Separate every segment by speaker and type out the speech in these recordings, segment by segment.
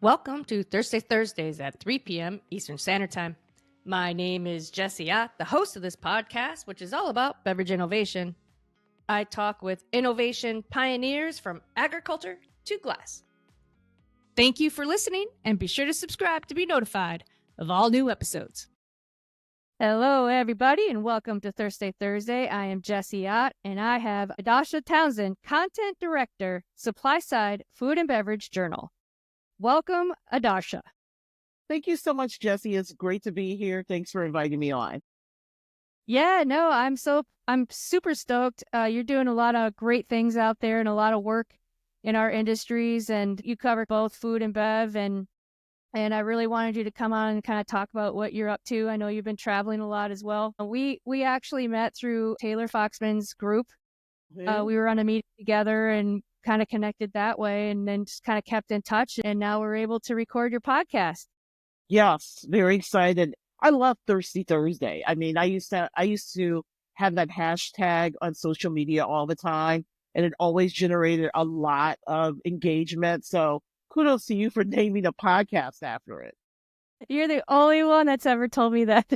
Speaker 1: Welcome to Thursdays at 3 p.m. Eastern Standard Time. My name is Jessie Ott, the host of this podcast, which is all about beverage innovation. I talk with innovation pioneers from agriculture to glass. Thank you for listening, and be sure to subscribe to be notified of all new episodes. Hello, everybody, and welcome to Thursday. I am Jessie Ott, and I have Audarshia Townsend, Content Director, Supply Side Food and Beverage Journal. Welcome, Audarshia.
Speaker 2: Thank you so much, Jessie. It's great to be here. Thanks for inviting me on.
Speaker 1: Yeah, no, I'm super stoked. You're doing a lot of great things out there and a lot of work in our industries, and you cover both food and bev, and I really wanted you to come on and kind of talk about what you're up to. I know you've been traveling a lot as well. We actually met through Taylor Foxman's group.
Speaker 2: Mm-hmm.
Speaker 1: We were on a meeting together and kind of connected that way, and then just kind of kept in touch, and now we're able to record your podcast.
Speaker 2: Yes, very excited. I love Thirsty Thursday. I mean, I used to have that hashtag on social media all the time, and it always generated a lot of engagement. So kudos to you for naming a podcast after it.
Speaker 1: You're the only one that's ever told me that.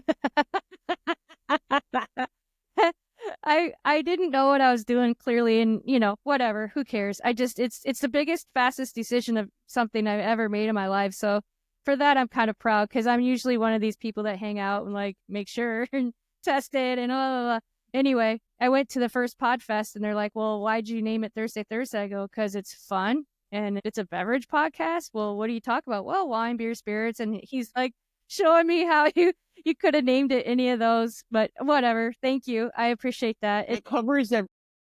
Speaker 1: I didn't know what I was doing clearly, and whatever, who cares? It's the biggest, fastest decision of something I've ever made in my life. So for that, I'm kind of proud, because I'm usually one of these people that hang out and like make sure and test it and blah, blah, blah. Anyway, I went to the first Podfest and they're like, well, why'd you name it Thursday? I go, because it's fun and it's a beverage podcast. Well, what do you talk about? Well, wine, beer, spirits. And he's like showing me how you could have named it any of those, but whatever. Thank you. I appreciate that.
Speaker 2: It covers the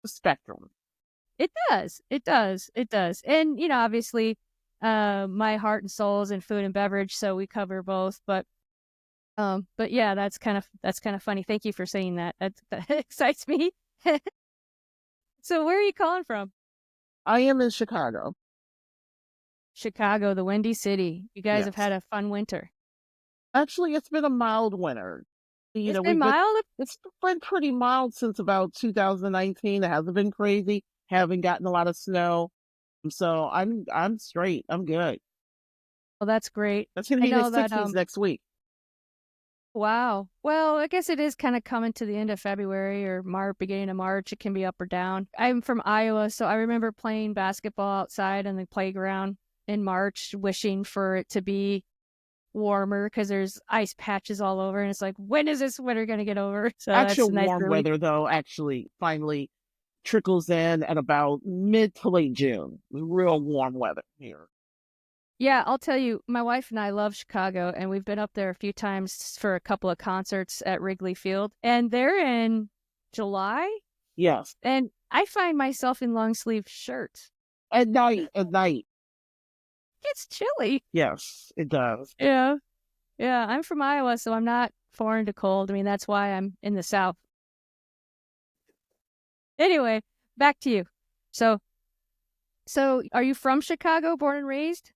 Speaker 2: spectrum.
Speaker 1: It does. And, obviously, my heart and soul is in food and beverage, so we cover both. But yeah, that's kind of funny. Thank you for saying that. That excites me. So where are you calling from?
Speaker 2: I am in Chicago.
Speaker 1: Chicago, the Windy City. You guys have had a fun winter.
Speaker 2: Actually, it's been a mild winter.
Speaker 1: It's been mild?
Speaker 2: It's been pretty mild since about 2019. It hasn't been crazy. Haven't gotten a lot of snow. So I'm straight. I'm good.
Speaker 1: Well, that's great.
Speaker 2: That's going to be the 60s next week.
Speaker 1: Wow. Well, I guess it is kind of coming to the end of February or beginning of March. It can be up or down. I'm from Iowa, so I remember playing basketball outside on the playground in March, wishing for it to be warmer because there's ice patches all over, and it's like, when is this winter going to get over? So
Speaker 2: actual warm weather, though, actually finally trickles in at about mid to late June. Real warm weather here.
Speaker 1: Yeah, I'll tell you, my wife and I love Chicago, and we've been up there a few times for a couple of concerts at Wrigley Field, and they're in July.
Speaker 2: Yes.
Speaker 1: And I find myself in long sleeve shirts.
Speaker 2: At night.
Speaker 1: It's chilly.
Speaker 2: Yes, it does.
Speaker 1: Yeah. I'm from Iowa, so I'm not foreign to cold. I mean, that's why I'm in the South. Anyway, back to you. So are you from Chicago, born and raised?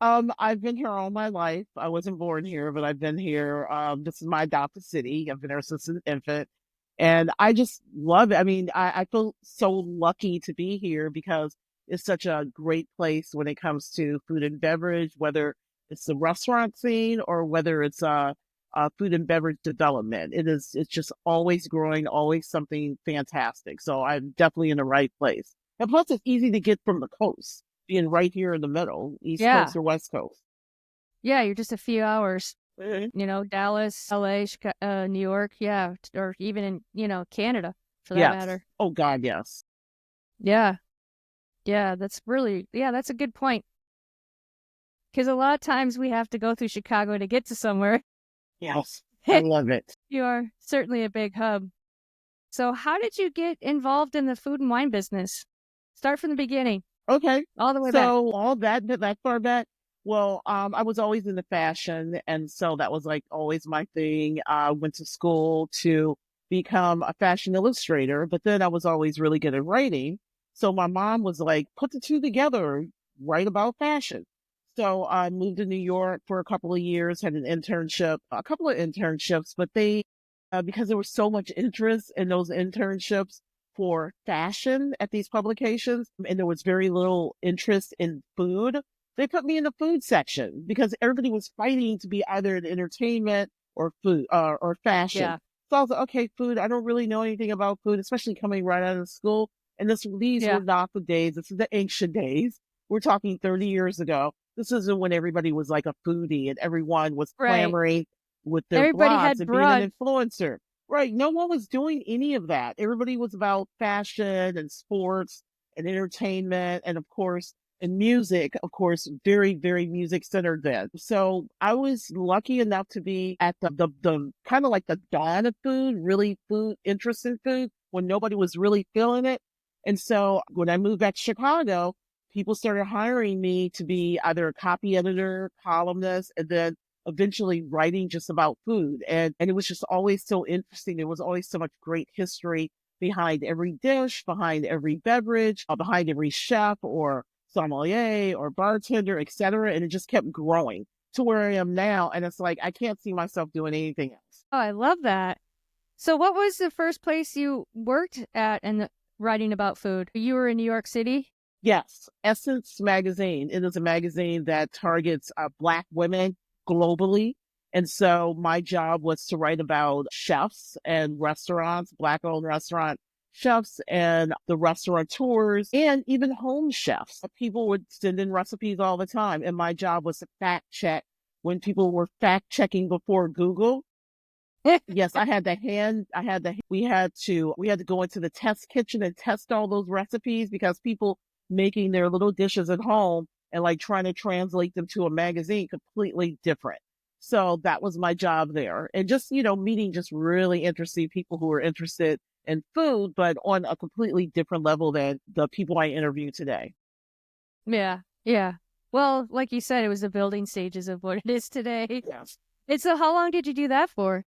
Speaker 2: I've been here all my life. I wasn't born here, but I've been here. This is my adopted city. I've been here since an infant, and I just love it. I mean, I feel so lucky to be here because it's such a great place when it comes to food and beverage, whether it's the restaurant scene or whether it's food and beverage development. It's just always growing, always something fantastic. So I'm definitely in the right place. And plus, it's easy to get from the coast, being right here in the middle, East Coast or West Coast.
Speaker 1: Yeah, you're just a few hours.
Speaker 2: Mm-hmm.
Speaker 1: Dallas, LA, Chicago, New York, or even in, Canada, for that matter.
Speaker 2: Oh, God, yes.
Speaker 1: Yeah, that's a good point. Because a lot of times we have to go through Chicago to get to somewhere.
Speaker 2: Yes, I love it.
Speaker 1: You are certainly a big hub. So how did you get involved in the food and wine business? Start from the beginning.
Speaker 2: Okay.
Speaker 1: All the way back.
Speaker 2: So all that far back. Well, I was always into fashion, and so that was like always my thing. I went to school to become a fashion illustrator, but then I was always really good at writing. So my mom was like, put the two together, write about fashion. So I moved to New York for a couple of years, had a couple of internships, but because there was so much interest in those internships for fashion at these publications, and there was very little interest in food, they put me in the food section because everybody was fighting to be either in entertainment or food or fashion.
Speaker 1: Yeah.
Speaker 2: So I was like, okay, food. I don't really know anything about food, especially coming right out of school. And these were
Speaker 1: Yeah.
Speaker 2: not the days. This is the ancient days. We're talking 30 years ago. This isn't when everybody was like a foodie and everyone was
Speaker 1: Right.
Speaker 2: clamoring with their
Speaker 1: Everybody
Speaker 2: blogs
Speaker 1: had
Speaker 2: and being an
Speaker 1: brunch.
Speaker 2: influencer. Right. No one was doing any of that. Everybody was about fashion and sports and entertainment and, of course, and music, of course, very, very music centered then. So I was lucky enough to be at the kind of like the dawn of food, really food, interest in food when nobody was really feeling it. And so when I moved back to Chicago, people started hiring me to be either a copy editor, columnist, and then eventually writing just about food. And it was just always so interesting. There was always so much great history behind every dish, behind every beverage, behind every chef or sommelier or bartender, etc. And it just kept growing to where I am now. And it's like, I can't see myself doing anything else.
Speaker 1: Oh, I love that. So what was the first place you worked at and writing about food? You were in New York City?
Speaker 2: Yes, Essence Magazine. It is a magazine that targets Black women globally. And so my job was to write about chefs and restaurants, Black-owned restaurant chefs and the restaurateurs and even home chefs. People would send in recipes all the time. And my job was to fact check when people were fact checking before Google. Yes, we had to go into the test kitchen and test all those recipes because people making their little dishes at home and like trying to translate them to a magazine completely different. So that was my job there. And just, meeting just really interesting people who are interested in food, but on a completely different level than the people I interview today.
Speaker 1: Yeah. Yeah. Well, like you said, it was the building stages of what it is today.
Speaker 2: Yes.
Speaker 1: And so how long did you do that for?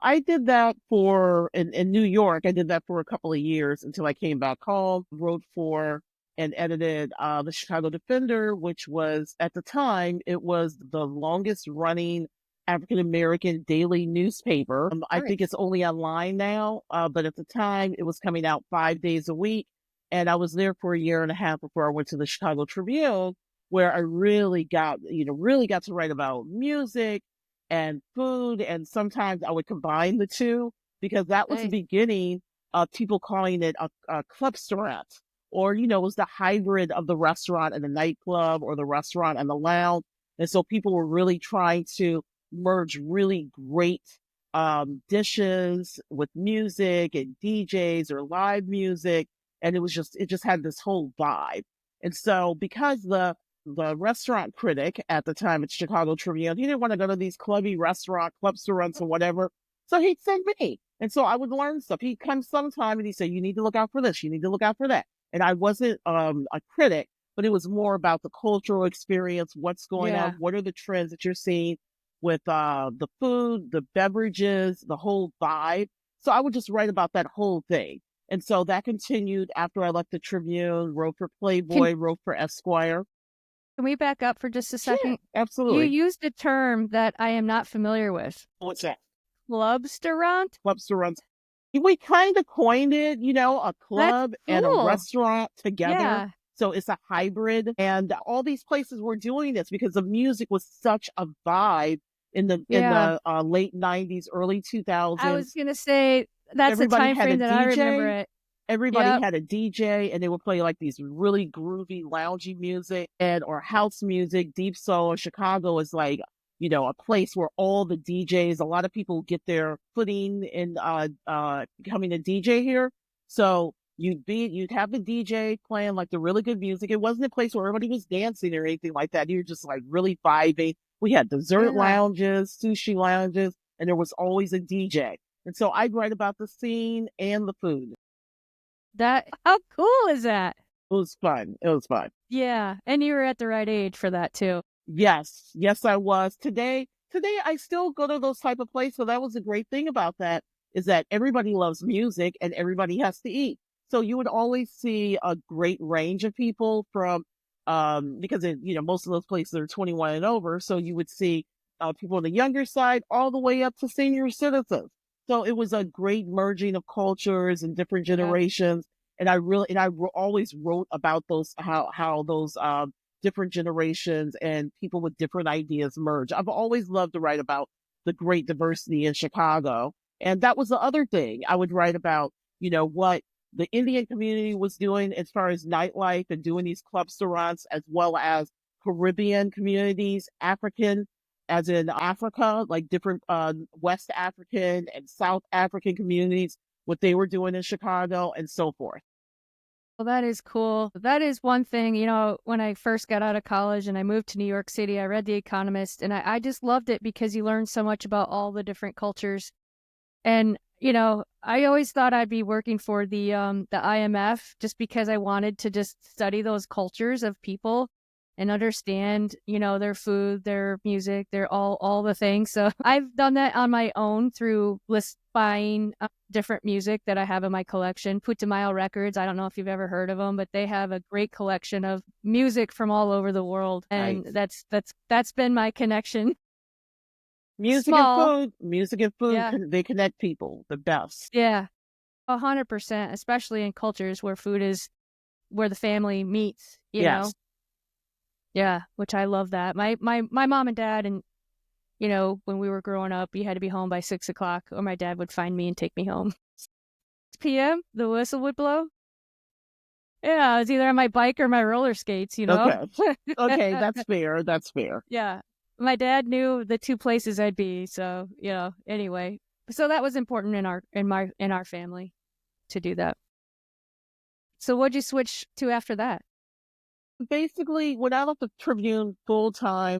Speaker 2: I did that in New York. I did that for a couple of years until I came back home, wrote for and edited the Chicago Defender, which was at the time, it was the longest running African American daily newspaper. I think it's only online now, but at the time it was coming out 5 days a week. And I was there for a year and a half before I went to the Chicago Tribune, where I really really got to write about music and food. And sometimes I would combine the two because that was the
Speaker 1: Nice.
Speaker 2: beginning of people calling it a Clubstaurant, or, it was the hybrid of the restaurant and the nightclub or the restaurant and the lounge. And so people were really trying to merge really great dishes with music and DJs or live music. And it just had this whole vibe. And so because the restaurant critic at the time at Chicago Tribune, he didn't want to go to these clubby clubstaurants or whatever. So he'd send me. And so I would learn stuff. He'd come sometime and he'd say, you need to look out for this. You need to look out for that. And I wasn't a critic, but it was more about the cultural experience, what's going on, what are the trends that you're seeing with the food, the beverages, the whole vibe. So I would just write about that whole thing. And so that continued after I left the Tribune, wrote for Playboy, wrote for Esquire.
Speaker 1: Can we back up for just a second?
Speaker 2: Yeah, absolutely.
Speaker 1: You used a term that I am not familiar with.
Speaker 2: What's that?
Speaker 1: Clubstaurant?
Speaker 2: Clubstaurants. We kind of coined it, a club and a
Speaker 1: cool.
Speaker 2: restaurant together.
Speaker 1: Yeah.
Speaker 2: So it's a hybrid. And all these places were doing this because the music was such a vibe in the late 90s, early 2000s.
Speaker 1: I was going to say, that's the time frame that I remember it.
Speaker 2: Everybody had a DJ and they would play like these really groovy, loungy music or house music. Deep Soul in Chicago is like, a place where all the DJs, a lot of people get their footing in becoming a DJ here. So you'd have the DJ playing like the really good music. It wasn't a place where everybody was dancing or anything like that. You're just like really vibing. We had dessert lounges, sushi lounges, and there was always a DJ. And so I'd write about the scene and the food.
Speaker 1: How cool is that?
Speaker 2: It was fun.
Speaker 1: Yeah. And you were at the right age for that too.
Speaker 2: Yes, I was. Today I still go to those type of places. So that was the great thing about that is that everybody loves music and everybody has to eat. So you would always see a great range of people from, because most of those places are 21 and over. So you would see people on the younger side all the way up to senior citizens. So it was a great merging of cultures and different generations. And I always wrote about how those different generations and people with different ideas merge. I've always loved to write about the great diversity in Chicago. And that was the other thing. I would write about, what the Indian community was doing as far as nightlife and doing these clubstaurants, as well as Caribbean communities, African, as in Africa, like different West African and South African communities, what they were doing in Chicago and so forth.
Speaker 1: Well, that is cool. That is one thing, when I first got out of college and I moved to New York City, I read The Economist, and I just loved it because you learn so much about all the different cultures. And, I always thought I'd be working for the IMF just because I wanted to just study those cultures of people and understand, their food, their music, their all the things. So I've done that on my own through buying different music that I have in my collection. Putumayo Records, I don't know if you've ever heard of them, but they have a great collection of music from all over the world. And
Speaker 2: Nice.
Speaker 1: that's been my connection.
Speaker 2: Music
Speaker 1: Small.
Speaker 2: and food,
Speaker 1: Yeah.
Speaker 2: they connect people the best.
Speaker 1: Yeah. 100%, especially in cultures where food is where the family meets,
Speaker 2: Yes.
Speaker 1: Yeah, which I love that. My mom and dad, and when we were growing up, you had to be home by 6 o'clock, or my dad would find me and take me home. 6 p.m. the whistle would blow. Yeah, I was either on my bike or my roller skates.
Speaker 2: Okay. Okay, that's fair. That's fair.
Speaker 1: Yeah, my dad knew the two places I'd be, so anyway, so that was important in our family to do that. So what'd you switch to after that?
Speaker 2: Basically, when I left the Tribune full time,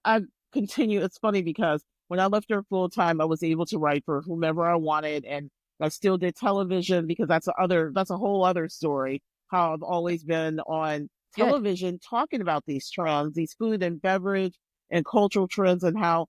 Speaker 2: I continue. It's funny because when I left there full time, I was able to write for whomever I wanted, and I still did television because that's a whole other story. How I've always been on
Speaker 1: Good.
Speaker 2: television talking about these trends, these food and beverage and cultural trends, and how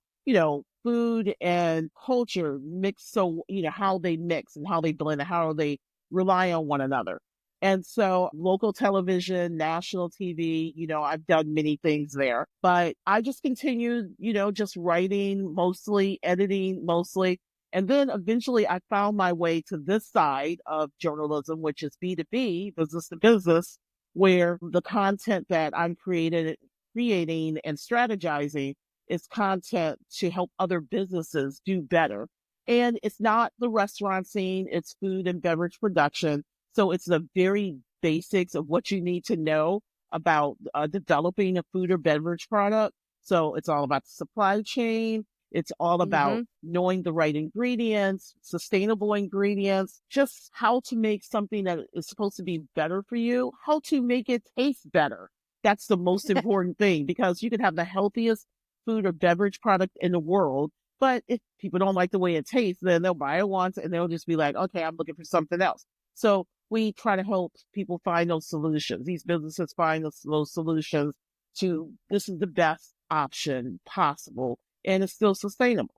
Speaker 2: food and culture mix. So how they mix and how they blend and how they rely on one another. And so local television, national TV, I've done many things there, but I just continued, just writing mostly, editing mostly. And then eventually I found my way to this side of journalism, which is B2B, business to business, where the content that I'm creating and strategizing is content to help other businesses do better. And it's not the restaurant scene, it's food and beverage production. So it's the very basics of what you need to know about developing a food or beverage product. So it's all about the supply chain. It's all about
Speaker 1: Mm-hmm.
Speaker 2: knowing the right ingredients, sustainable ingredients, just how to make something that is supposed to be better for you, how to make it taste better. That's the most important thing because you can have the healthiest food or beverage product in the world. But if people don't like the way it tastes, then they'll buy it once and they'll just be like, okay, I'm looking for something else. So we try to help people find those solutions. These businesses find those solutions to this is the best option possible and it's still sustainable.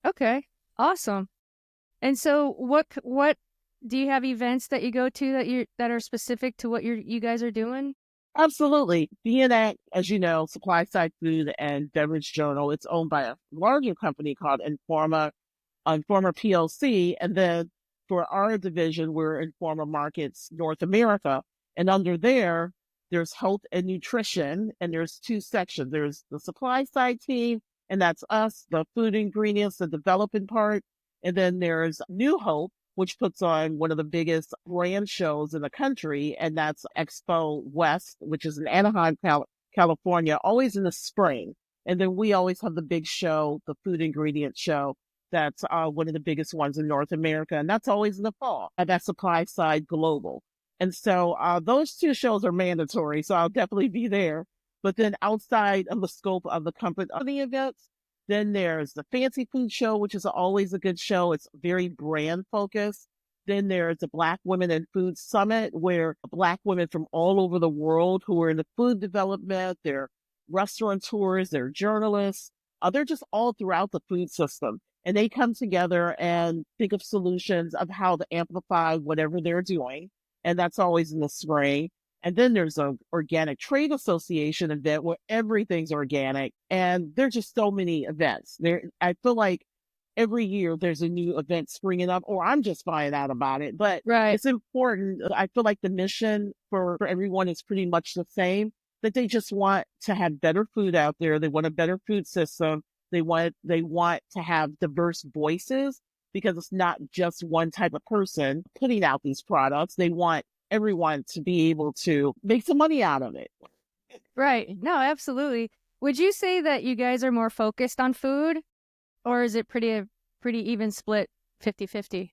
Speaker 1: Okay, awesome. And so what do you have events that you go to that are specific to what you guys are doing?
Speaker 2: Absolutely. Being at, as you know, Supply Side Food and Beverage Journal, it's owned by a larger company called Informa PLC. And then for our division, we're Informa Markets North America. And under there's health and nutrition, and there's two sections. There's the supply side team, and that's us, the food ingredients, the developing part. And then there's New Hope, which puts on one of the biggest brand shows in the country, and that's Expo West, which is in Anaheim, California, always in the spring. And then we always have the big show, the food ingredient show. That's one of the biggest ones in North America, and that's always in the fall. And that's Supply Side Global. And so those two shows are mandatory, so I'll definitely be there. But then outside of the scope of the company events, then there's the Fancy Food Show, which is always a good show. It's very brand focused. Then there's the Black Women in Food Summit, where Black women from all over the world who are in the food development, they're restaurateurs, they're journalists, they're just all throughout the food system. And they come together and think of solutions of how to amplify whatever they're doing. And that's always in the spring. And then there's an organic trade association event where everything's organic. And there's just so many events there. I feel like every year there's a new event springing up, or I'm just finding out about it. But
Speaker 1: Right.
Speaker 2: it's important. I feel like the mission for everyone is pretty much the same. that they just want to have better food out there. They want a better food system. They want to have diverse voices because it's not just one type of person putting out these products. They want everyone to be able to make some money out of it.
Speaker 1: Right. No, absolutely. Would you say that you guys are more focused on food, or is it pretty even split 50-50?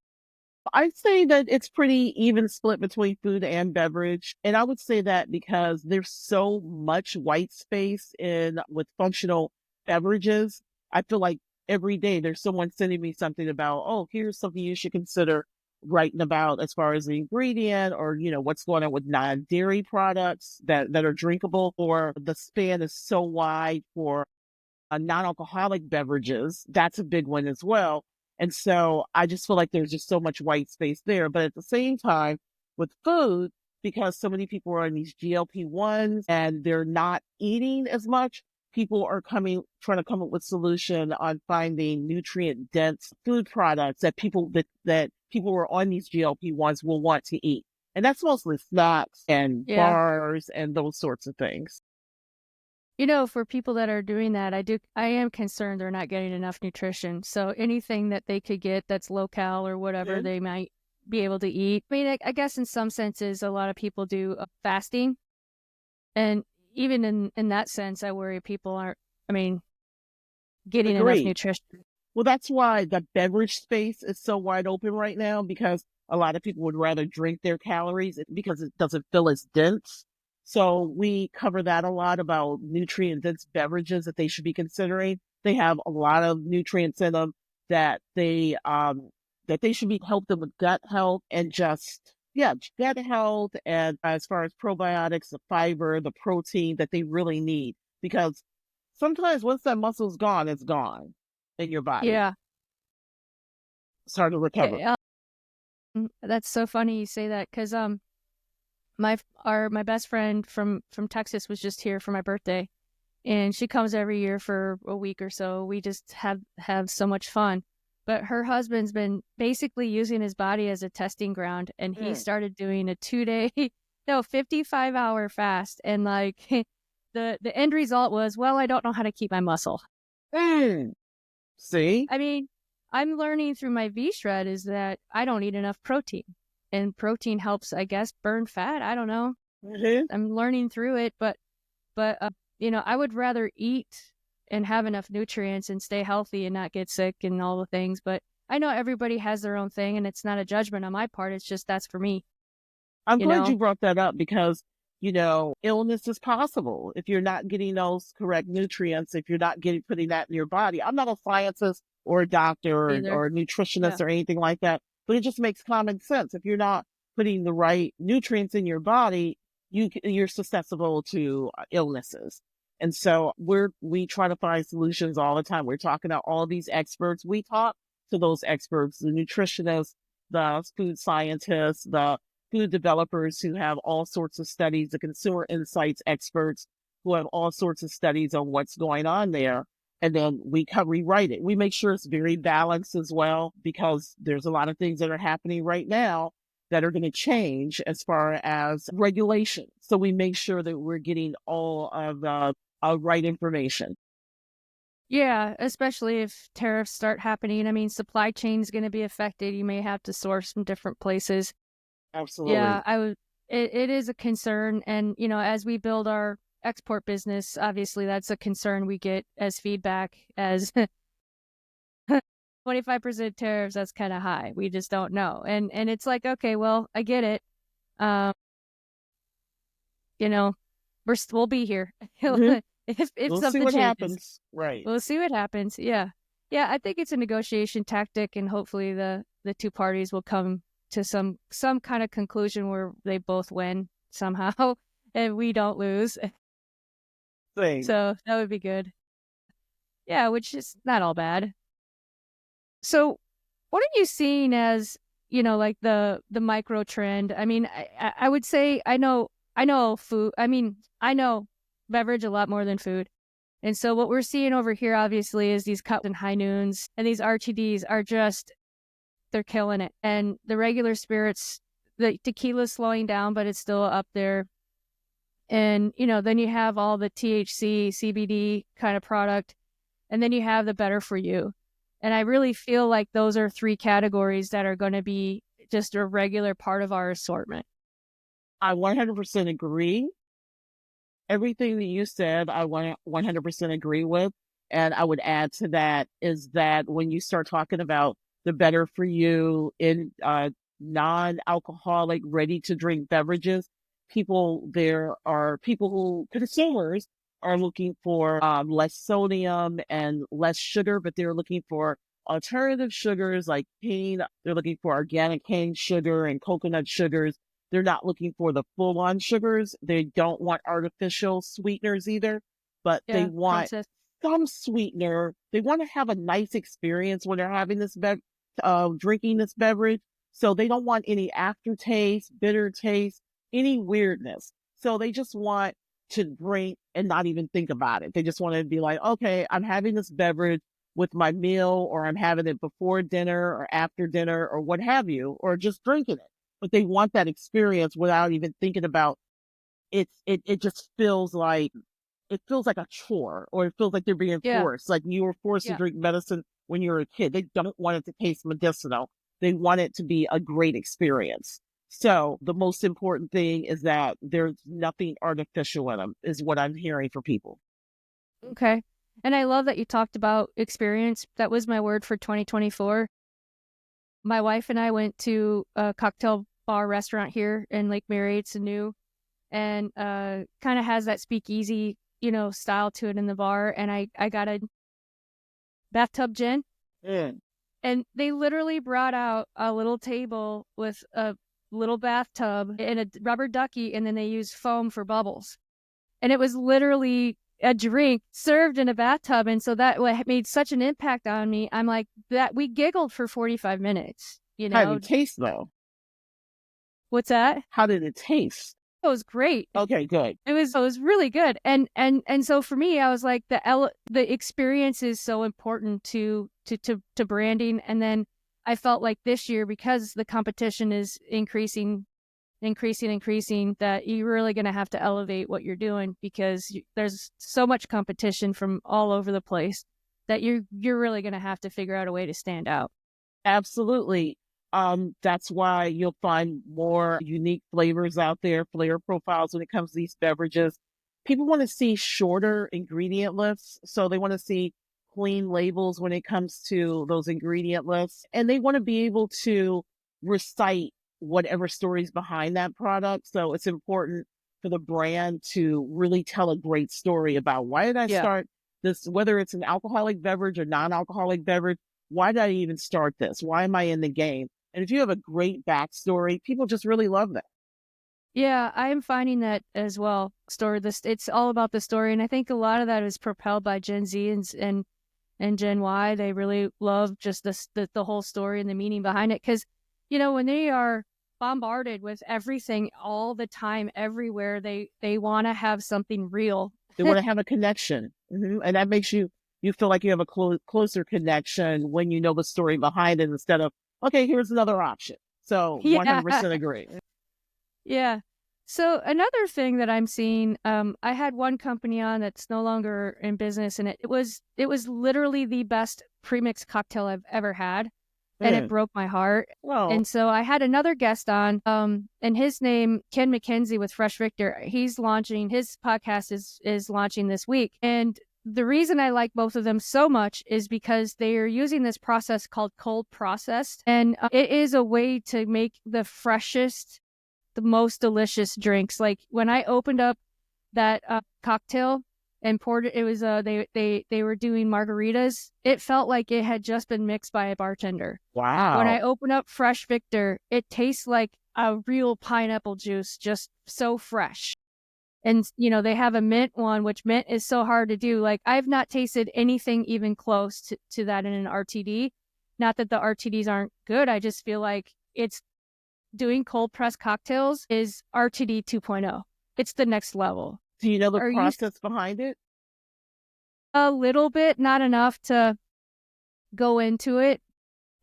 Speaker 2: I'd say that it's pretty even split between food and beverage. And I would say that because there's so much white space in with functional beverages. I feel like every day there's someone sending me something about, oh, here's something you should consider writing about as far as the ingredient or, what's going on with non-dairy products that are drinkable, or the span is so wide for non-alcoholic beverages. That's a big one as well. And so I just feel like there's just so much white space there. But at the same time, with food, because so many people are on these GLP-1s and they're not eating as much, people are trying to come up with solution on finding nutrient dense food products that people who are on these GLP-1s will want to eat. And that's mostly snacks and
Speaker 1: Yeah.
Speaker 2: bars and those sorts of things.
Speaker 1: For people that are doing that, I am concerned they're not getting enough nutrition. So anything that they could get that's low-cal or whatever they might be able to eat. I mean, I guess in some senses, a lot of people do fasting. And even in that sense, I worry people aren't, getting enough nutrition.
Speaker 2: Well, that's why the beverage space is so wide open right now, because a lot of people would rather drink their calories because it doesn't feel as dense. So we cover that a lot about nutrient-dense beverages that they should be considering. They have a lot of nutrients in them that they should be help them with gut health and gut health, and as far as probiotics, the fiber, the protein that they really need. Because sometimes once that muscle's gone, it's gone in your body.
Speaker 1: Yeah.
Speaker 2: It's hard to recover.
Speaker 1: That's so funny you say that, because my best friend from Texas was just here for my birthday, and she comes every year for a week or so. We just have so much fun. But her husband's been basically using his body as a testing ground, and he started doing a 55-hour fast, and like the end result was, well, I don't know how to keep my muscle.
Speaker 2: See?
Speaker 1: I mean, I'm learning through my V-Shred is that I don't eat enough protein. And protein helps, I guess, burn fat. I don't know. I'm learning through it, but I would rather eat and have enough nutrients and stay healthy and not get sick and all the things. But I know everybody has their own thing, and it's not a judgment on my part. It's just that's for me.
Speaker 2: I'm glad you brought that up because, illness is possible if you're not getting those correct nutrients, if you're not putting that in your body. I'm not a scientist or a doctor or a nutritionist or anything like that. But it just makes common sense. If you're not putting the right nutrients in your body, you're susceptible to illnesses. And so we try to find solutions all the time. We're talking to all these experts. We talk to those experts, the nutritionists, the food scientists, the food developers who have all sorts of studies, the consumer insights experts who have all sorts of studies on what's going on there. And then we rewrite it. We make sure it's very balanced as well, because there's a lot of things that are happening right now that are going to change as far as regulation. So we make sure that we're getting all of the right information.
Speaker 1: Yeah, especially if tariffs start happening. I mean, supply chain is going to be affected. You may have to source from different places.
Speaker 2: Absolutely.
Speaker 1: Yeah, it is a concern. And, as we build our export business, obviously that's a concern we get as feedback, as 25% tariffs, that's kind of high. We just don't know. And it's like, okay, well, I get it. We'll be here. If
Speaker 2: we'll
Speaker 1: something
Speaker 2: see what
Speaker 1: changes.
Speaker 2: happens. Right.
Speaker 1: We'll see what happens. Yeah. Yeah, I think it's a negotiation tactic, and hopefully the two parties will come to some kind of conclusion where they both win somehow and we don't lose.
Speaker 2: Same.
Speaker 1: So that would be good. Yeah, which is not all bad. So what are you seeing as, like the micro trend? I mean, I would say I know food. I mean, I know beverage a lot more than food. And so what we're seeing over here, obviously, is these cups and high noons, and these RTDs are they're killing it. And the regular spirits, the tequila's slowing down, but it's still up there. And, then you have all the THC, CBD kind of product. And then you have the better for you. And I really feel like those are 3 categories that are going to be just a regular part of our assortment.
Speaker 2: I 100% agree. Everything that you said, I 100% agree with. And I would add to that is that when you start talking about the better for you in non-alcoholic, ready-to-drink beverages, consumers are looking for less sodium and less sugar, but they're looking for alternative sugars like cane. They're looking for organic cane sugar and coconut sugars. They're not looking for the full-on sugars. They don't want artificial sweeteners either, but they want some sweetener. They want to have a nice experience when they're having this drinking this beverage. So they don't want any aftertaste, bitter taste, any weirdness. So they just want to drink and not even think about it. They just want to be like, okay, I'm having this beverage with my meal, or I'm having it before dinner or after dinner or what have you, or just drinking it. But they want that experience without even thinking about it. It just feels like a chore, or it feels like they're being forced. Like you were forced to drink medicine when you were a kid. They don't want it to taste medicinal. They want it to be a great experience. So the most important thing is that there's nothing artificial in them, is what I'm hearing from people.
Speaker 1: Okay. And I love that you talked about experience. That was my word for 2024. My wife and I went to a cocktail bar restaurant here in Lake Mary. It's new and kind of has that speakeasy, style to it in the bar. And I got a bathtub gin. And they literally brought out a little table with a little bathtub and a rubber ducky, and then they used foam for bubbles. And it was literally a drink served in a bathtub. And so that made such an impact on me. I'm like, that we giggled for 45 minutes.
Speaker 2: How did it taste, though?
Speaker 1: What's that?
Speaker 2: How did it taste?
Speaker 1: It was great.
Speaker 2: Okay, good.
Speaker 1: It was really good. And so for me, I was like, the experience is so important to branding. And then I felt like this year, because the competition is increasing, that you're really going to have to elevate what you're doing, because there's so much competition from all over the place that you're really going to have to figure out a way to stand out.
Speaker 2: Absolutely. That's why you'll find more unique flavors out there, flavor profiles when it comes to these beverages. People want to see shorter ingredient lists. So they want to see clean labels when it comes to those ingredient lists. And they want to be able to recite whatever stories behind that product. So it's important for the brand to really tell a great story about, why did I start this, whether it's an alcoholic beverage or non-alcoholic beverage, why did I even start this? Why am I in the game? And if you have a great backstory, people just really love that.
Speaker 1: Yeah, I'm finding that as well. It's all about the story. And I think a lot of that is propelled by Gen Z and Gen Y. They really love just the whole story and the meaning behind it. Because, when they are bombarded with everything all the time, everywhere, they want to have something real.
Speaker 2: They want to have a connection. And that makes you feel like you have a closer connection when you know the story behind it, instead of, okay, here's another option. So 100% agree.
Speaker 1: Yeah. So another thing that I'm seeing, I had one company on that's no longer in business, and it was literally the best premixed cocktail I've ever had. And it broke my heart.
Speaker 2: Well,
Speaker 1: and so I had another guest on, and his name, Ken McKenzie with Fresh Victor. He's launching, his podcast is launching this week. And the reason I like both of them so much is because they are using this process called cold processed. And it is a way to make the freshest, the most delicious drinks. Like when I opened up that cocktail and poured it, it was they were doing margaritas. It felt like it had just been mixed by a bartender.
Speaker 2: Wow.
Speaker 1: When I open up Fresh Victor, it tastes like a real pineapple juice, just so fresh. And, they have a mint one, which mint is so hard to do. Like, I've not tasted anything even close to that in an RTD. Not that the RTDs aren't good. I just feel like it's doing cold press cocktails is RTD 2.0. It's the next level.
Speaker 2: Do you know the process behind it?
Speaker 1: A little bit, not enough to go into it,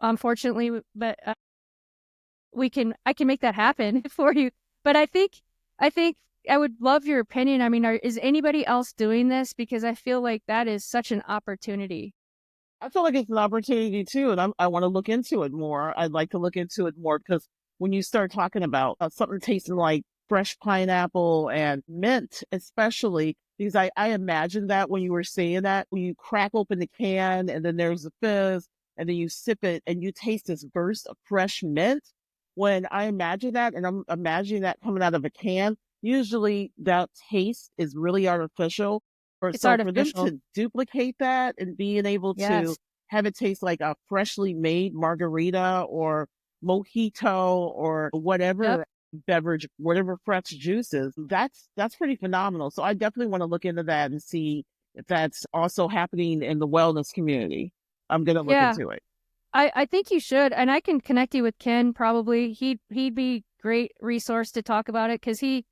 Speaker 1: unfortunately, but I can make that happen for you. But I think I would love your opinion. I mean, is anybody else doing this? Because I feel like that is such an opportunity.
Speaker 2: I feel like it's an opportunity too, and I want to look into it more. I'd like to look into it more because when you start talking about something tasting like fresh pineapple and mint, especially because I imagine that when you were saying that, when you crack open the can and then there's a fizz and then you sip it and you taste this burst of fresh mint. When I imagine that, and I'm imagining that coming out of a can, usually that taste is really artificial. Or
Speaker 1: It's
Speaker 2: so for them
Speaker 1: artificial.
Speaker 2: to duplicate that and being able to
Speaker 1: Yes.
Speaker 2: have it taste like a freshly made margarita or mojito or
Speaker 1: Yep.
Speaker 2: whatever beverage, whatever fresh juices, that's pretty phenomenal. So I definitely want to look into that and see if that's also happening in the wellness community. I'm gonna look
Speaker 1: Yeah.
Speaker 2: into it.
Speaker 1: I think you should, and I can connect you with Ken. Probably he'd be great resource to talk about it because he's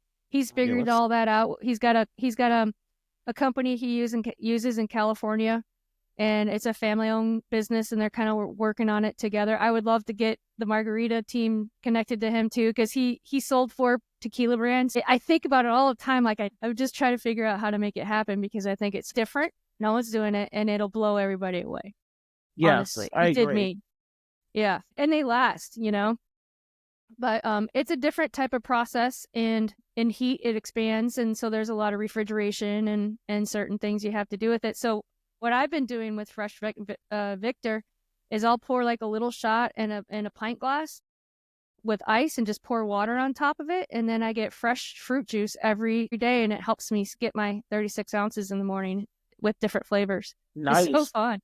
Speaker 1: figured
Speaker 2: Fabulous.
Speaker 1: all that out. He's got a company he uses in California, and it's a family owned business, and they're kind of working on it together. I would love to get the margarita team connected to him too because he sold 4 tequila brands. I think about it all the time. Like I would just try to figure out how to make it happen because I think it's different. No one's doing it, and it'll blow everybody away.
Speaker 2: Yes,
Speaker 1: Honestly,
Speaker 2: I
Speaker 1: it did
Speaker 2: agree.
Speaker 1: me. Yeah, and they last, but it's a different type of process, and in heat it expands, and so there's a lot of refrigeration and certain things you have to do with it. So what I've been doing with Victor is I'll pour like a little shot in a pint glass with ice and just pour water on top of it, and then I get fresh fruit juice every day, and it helps me get my 36 ounces in the morning with different flavors. It's so
Speaker 2: Nice.
Speaker 1: fun.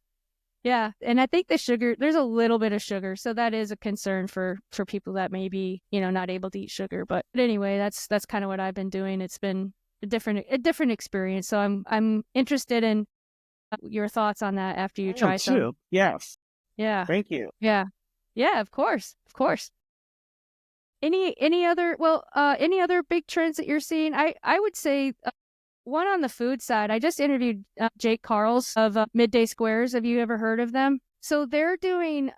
Speaker 1: Yeah, and I think the sugar, there's a little bit of sugar, so that is a concern for people that may be, not able to eat sugar. But anyway, that's kind of what I've been doing. It's been a different experience. So I'm interested in your thoughts on that after you
Speaker 2: I am
Speaker 1: try some.
Speaker 2: too. Yes.
Speaker 1: Yeah,
Speaker 2: Thank you.
Speaker 1: yeah, yeah. Of course, of course. Any other big trends that you're seeing? I would say one on the food side. I just interviewed Jake Carls of Midday Squares. Have you ever heard of them? So they're doing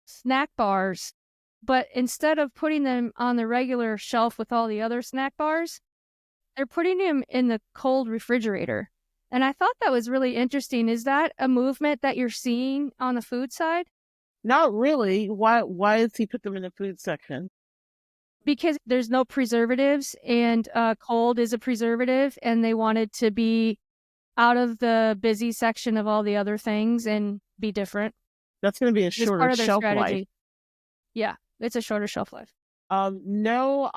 Speaker 1: snack bars, but instead of putting them on the regular shelf with all the other snack bars, they're putting them in the cold refrigerator. And I thought that was really interesting. Is that a movement that you're seeing on the food side?
Speaker 2: Not really. Why does he put them in the food section?
Speaker 1: Because there's no preservatives, and cold is a preservative, and they wanted to be out of the busy section of all the other things and be different.
Speaker 2: That's going to be a
Speaker 1: It's
Speaker 2: shorter
Speaker 1: part of their
Speaker 2: shelf life.
Speaker 1: strategy. Yeah, it's a shorter shelf life.
Speaker 2: No,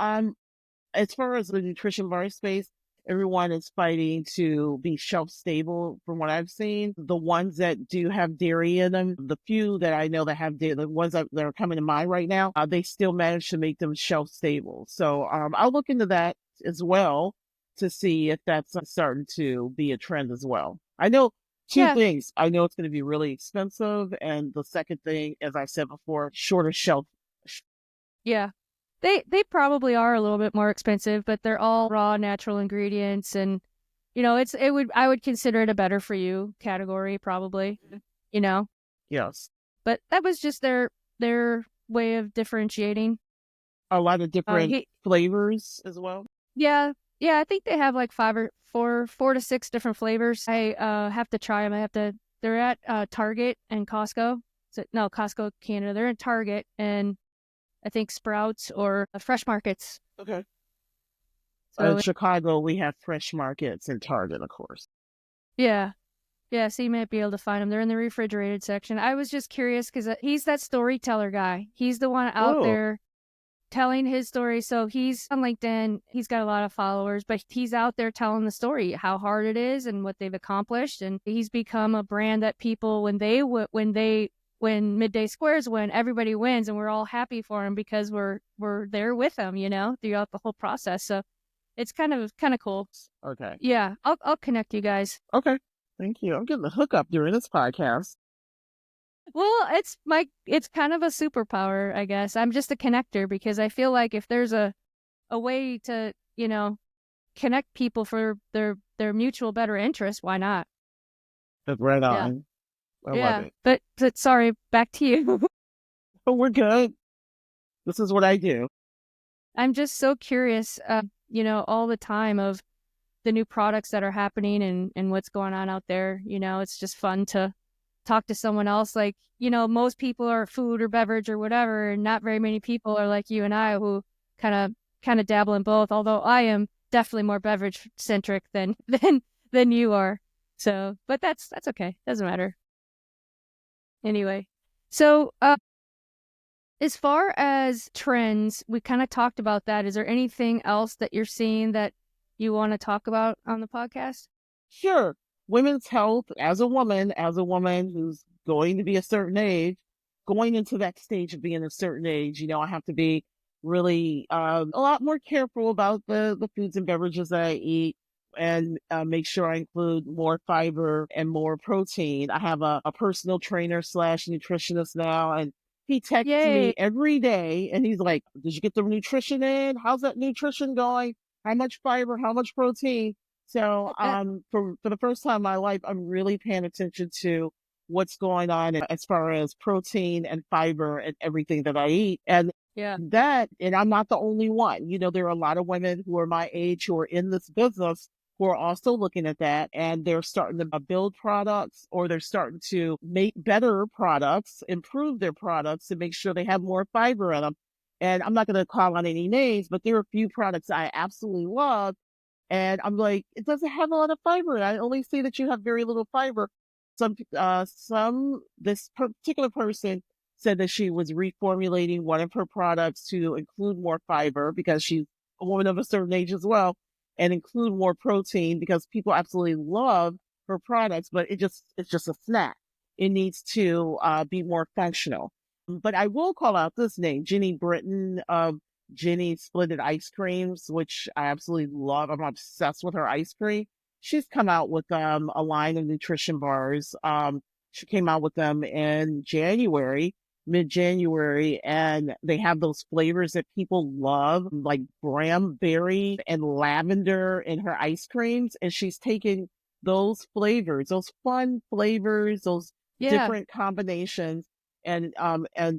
Speaker 2: as far as the nutrition bar space, everyone is fighting to be shelf stable from what I've seen. The ones that do have dairy in them, the few that I know that have dairy, the ones that are coming to mind right now, they still manage to make them shelf stable. So I'll look into that as well to see if that's starting to be a trend as well. I know two
Speaker 1: Yeah,
Speaker 2: things. I know it's going to be really expensive. And the second thing, as I said before, shorter shelf.
Speaker 1: yeah. They probably are a little bit more expensive, but they're all raw natural ingredients, and I would consider it a better for you category probably, you know.
Speaker 2: Yes.
Speaker 1: But that was just their way of differentiating.
Speaker 2: A lot of different
Speaker 1: He
Speaker 2: flavors as well.
Speaker 1: Yeah, yeah, I think they have like 4 to 6 different flavors. I have to try them. They're at Target and Costco. So, no, Costco Canada. They're in Target and I think Sprouts or Fresh Markets.
Speaker 2: Okay. In
Speaker 1: So
Speaker 2: Chicago, we have fresh markets and Target, of course.
Speaker 1: yeah, yeah. So you might be able to find them. They're in the refrigerated section. I was just curious because he's that storyteller guy. He's the one out
Speaker 2: Oh,
Speaker 1: there telling his story. So he's on LinkedIn. He's got a lot of followers, but he's out there telling the story, how hard it is and what they've accomplished. And he's become a brand that people, when Midday Squares win, everybody wins, and we're all happy for him because we're there with him, throughout the whole process. So it's kind of cool.
Speaker 2: okay.
Speaker 1: Yeah, I'll connect you guys.
Speaker 2: Okay. Thank you. I'm getting the hookup during this podcast.
Speaker 1: Well, it's kind of a superpower, I guess. I'm just a connector because I feel like if there's a way to, connect people for their mutual better interest, why not?
Speaker 2: That's right
Speaker 1: Yeah.
Speaker 2: on. I love
Speaker 1: Yeah.
Speaker 2: it.
Speaker 1: But sorry, back to you.
Speaker 2: But we're good. This is what I do.
Speaker 1: I'm just so curious. all the time of the new products that are happening and what's going on out there. It's just fun to talk to someone else. Like, most people are food or beverage or whatever, and not very many people are like you and I who kind of dabble in both. Although I am definitely more beverage centric than than you are. So, but that's okay. Doesn't matter. Anyway, so as far as trends, we kind of talked about that. Is there anything else that you're seeing that you want to talk about on the podcast?
Speaker 2: Sure. Women's health as a woman who's going to be a certain age, going into that stage of being a certain age, I have to be really a lot more careful about the foods and beverages that I eat and make sure I include more fiber and more protein. I have a personal trainer slash nutritionist now, and he texts
Speaker 1: Yay.
Speaker 2: me every day and he's like, did you get the nutrition in? How's that nutrition going? How much fiber? How much protein? So, for the first time in my life, I'm really paying attention to what's going on as far as protein and fiber and everything that I eat. And
Speaker 1: Yeah.
Speaker 2: and I'm not the only one. There are a lot of women who are my age who are in this business who are also looking at that, and they're starting to build products, or they're starting to make better products, improve their products to make sure they have more fiber in them. And I'm not going to call on any names, but there are a few products I absolutely love. And I'm like, it doesn't have a lot of fiber. I only see that you have very little fiber. This particular person said that she was reformulating one of her products to include more fiber because she's a woman of a certain age as well, and include more protein because people absolutely love her products, but it's just a snack. It needs to be more functional. But I will call out this name, Jenny Britton of Jenny Splendid Ice Creams, which I absolutely love. I'm obsessed with her ice cream. She's come out with a line of nutrition bars. She came out with them in January, mid-January, and they have those flavors that people love, like cranberry and lavender in her ice creams. And she's taken those flavors, those fun flavors, those different combinations, and